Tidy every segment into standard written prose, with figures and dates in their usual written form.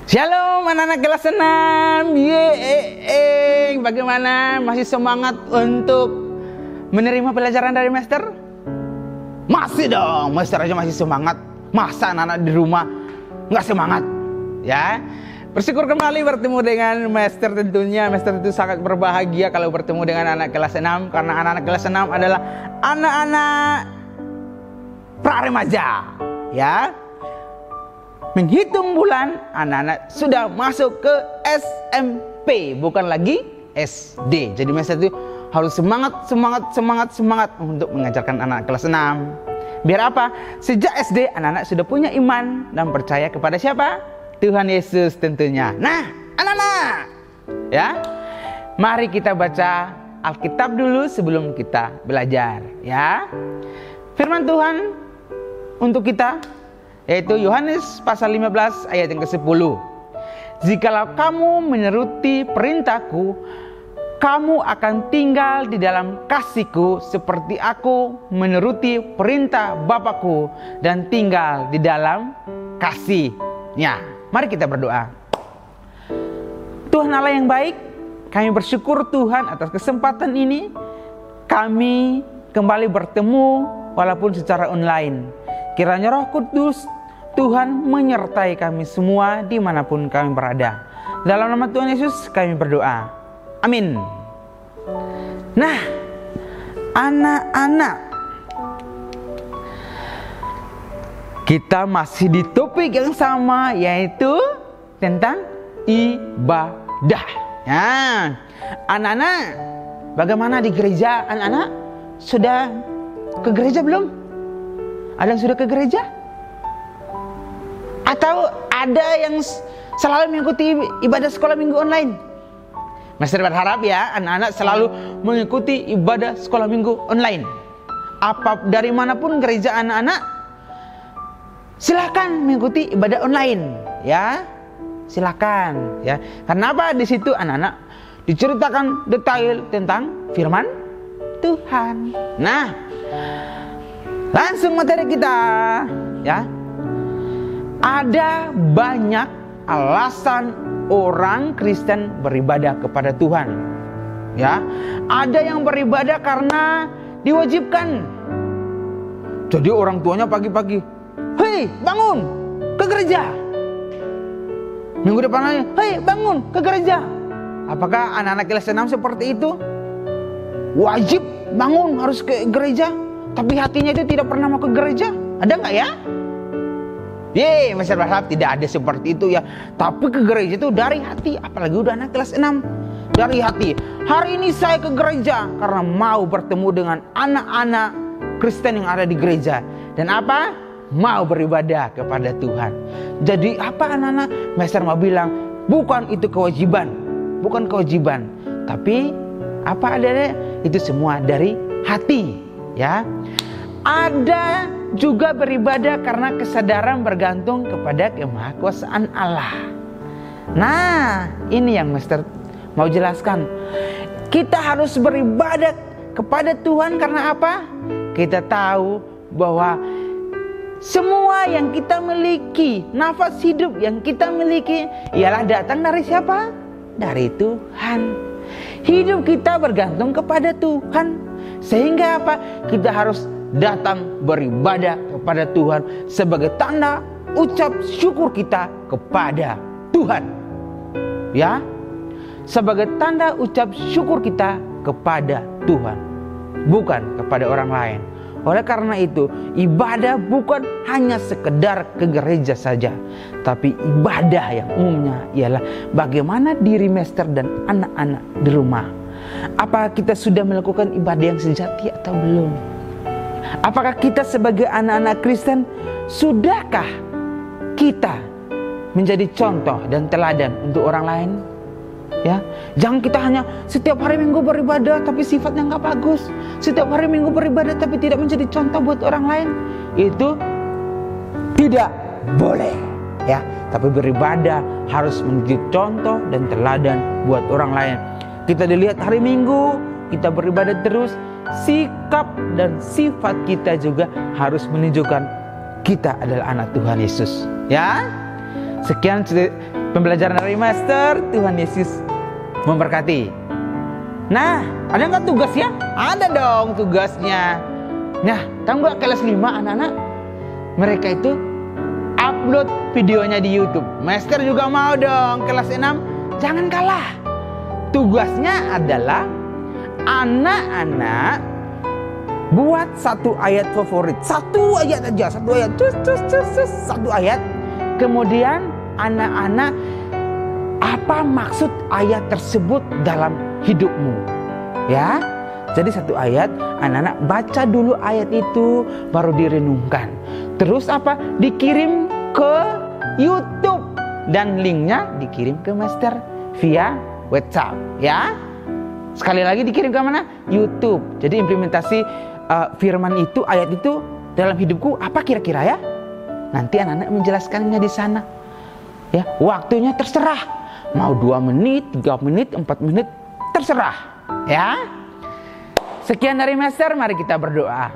Shalom anak-anak kelas 6. Bagaimana? Masih semangat untuk menerima pelajaran dari Master? Masih dong, Master aja masih semangat. Masa anak-anak di rumah nggak semangat? Ya, bersyukur kembali bertemu dengan Master tentunya. Master itu sangat berbahagia kalau bertemu dengan anak kelas 6. Karena anak-anak kelas 6 adalah anak-anak pra-remaja. Ya, menghitung bulan, anak-anak sudah masuk ke SMP, bukan lagi SD. Jadi Master itu harus semangat untuk mengajarkan anak kelas 6. Biar apa? Sejak SD anak-anak sudah punya iman dan percaya kepada siapa? Tuhan Yesus tentunya. Nah, anak-anak, ya, mari kita baca Alkitab dulu sebelum kita belajar, ya. Firman Tuhan untuk kita yaitu Yohanes pasal 15 ayat yang ke-10. Jikalau kamu menuruti perintahku, kamu akan tinggal di dalam kasihku seperti aku menuruti perintah Bapakku dan tinggal di dalam kasihnya. Mari kita berdoa. Tuhan Allah yang baik, kami bersyukur Tuhan atas kesempatan ini. Kami kembali bertemu walaupun secara online. Kiranya Roh Kudus Tuhan menyertai kami semua dimanapun kami berada. Dalam nama Tuhan Yesus kami berdoa. Amin. Nah, anak-anak, kita masih di topik yang sama, yaitu tentang ibadah. Ya, anak-anak, bagaimana di gereja? Anak-anak sudah ke gereja belum? Ada yang sudah ke gereja? Atau ada yang selalu mengikuti ibadah sekolah minggu online? Master berharap ya anak-anak selalu mengikuti ibadah sekolah minggu online. Dari manapun gereja anak-anak, silakan mengikuti ibadah online, ya. Silakan, ya. Karena apa? Di situ anak-anak diceritakan detail tentang firman Tuhan. Nah, langsung materi kita, ya. Ada banyak alasan orang Kristen beribadah kepada Tuhan. Ya, ada yang beribadah karena diwajibkan. Jadi orang tuanya pagi-pagi, "Hei, bangun ke gereja." Minggu depan lagi, "Hei, bangun ke gereja." Apakah anak-anak kelas 6 seperti itu? Wajib bangun harus ke gereja, tapi hatinya itu tidak pernah mau ke gereja. Ada nggak ya? Masyarakat berharap tidak ada seperti itu ya. Tapi ke gereja itu dari hati. Apalagi udah anak kelas 6. Dari hati. Hari ini saya ke gereja karena mau bertemu dengan anak-anak Kristen yang ada di gereja. Dan apa? Mau beribadah kepada Tuhan. Jadi apa anak-anak? Master mau bilang, bukan itu kewajiban. Bukan kewajiban. Tapi apa adanya? Itu semua dari hati. Ya. Ada juga beribadah karena kesadaran bergantung kepada kemahakuasaan Allah. Nah, ini yang Master mau jelaskan. Kita harus beribadah kepada Tuhan karena apa? Kita tahu bahwa semua yang kita miliki, nafas hidup yang kita miliki ialah datang dari siapa? Dari Tuhan. Hidup kita bergantung kepada Tuhan. Sehingga apa? Kita harus datang beribadah kepada Tuhan sebagai tanda ucap syukur kita kepada Tuhan. Ya, sebagai tanda ucap syukur kita kepada Tuhan, bukan kepada orang lain. Oleh karena itu, ibadah bukan hanya sekedar ke gereja saja, tapi ibadah yang umumnya ialah bagaimana diri Master dan anak-anak di rumah. Apakah kita sudah melakukan ibadah yang sejati atau belum? Apakah kita sebagai anak-anak Kristen, sudahkah kita menjadi contoh dan teladan untuk orang lain? Ya, jangan kita hanya setiap hari Minggu beribadah tapi sifatnya nggak bagus. Setiap hari Minggu beribadah tapi tidak menjadi contoh buat orang lain. Itu tidak boleh. Ya, tapi beribadah harus menjadi contoh dan teladan buat orang lain. Kita dilihat hari Minggu, kita beribadah terus. Sikap dan sifat kita juga harus menunjukkan kita adalah anak Tuhan Yesus. Ya, sekian pembelajaran dari Master. Tuhan Yesus memberkati. Nah, ada nggak tugasnya? Ada dong tugasnya. Nah, tahu nggak kelas 5 anak-anak? Mereka itu upload videonya di YouTube. Master juga mau dong kelas 6. Jangan kalah. Tugasnya adalah anak-anak buat satu ayat favorit. Satu ayat aja, satu ayat. Satu ayat. Kemudian anak-anak, apa maksud ayat tersebut dalam hidupmu? Ya. Jadi satu ayat, anak-anak baca dulu ayat itu, baru direnungkan. Terus apa? Dikirim ke YouTube dan linknya dikirim ke Master via WhatsApp, ya. Sekali lagi dikirim ke mana? YouTube. Jadi implementasi firman itu, ayat itu dalam hidupku apa kira-kira ya? Nanti anak-anak menjelaskannya di sana. Ya, waktunya terserah. Mau 2 menit, 3 menit, 4 menit, terserah, ya. Sekian dari Master, mari kita berdoa.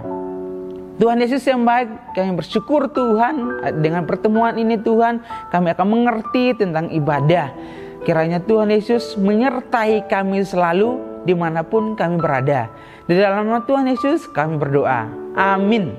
Tuhan Yesus yang baik, kami bersyukur Tuhan dengan pertemuan ini Tuhan, kami akan mengerti tentang ibadah. Kiranya Tuhan Yesus menyertai kami selalu dimanapun kami berada. Di dalam nama Tuhan Yesus kami berdoa. Amin.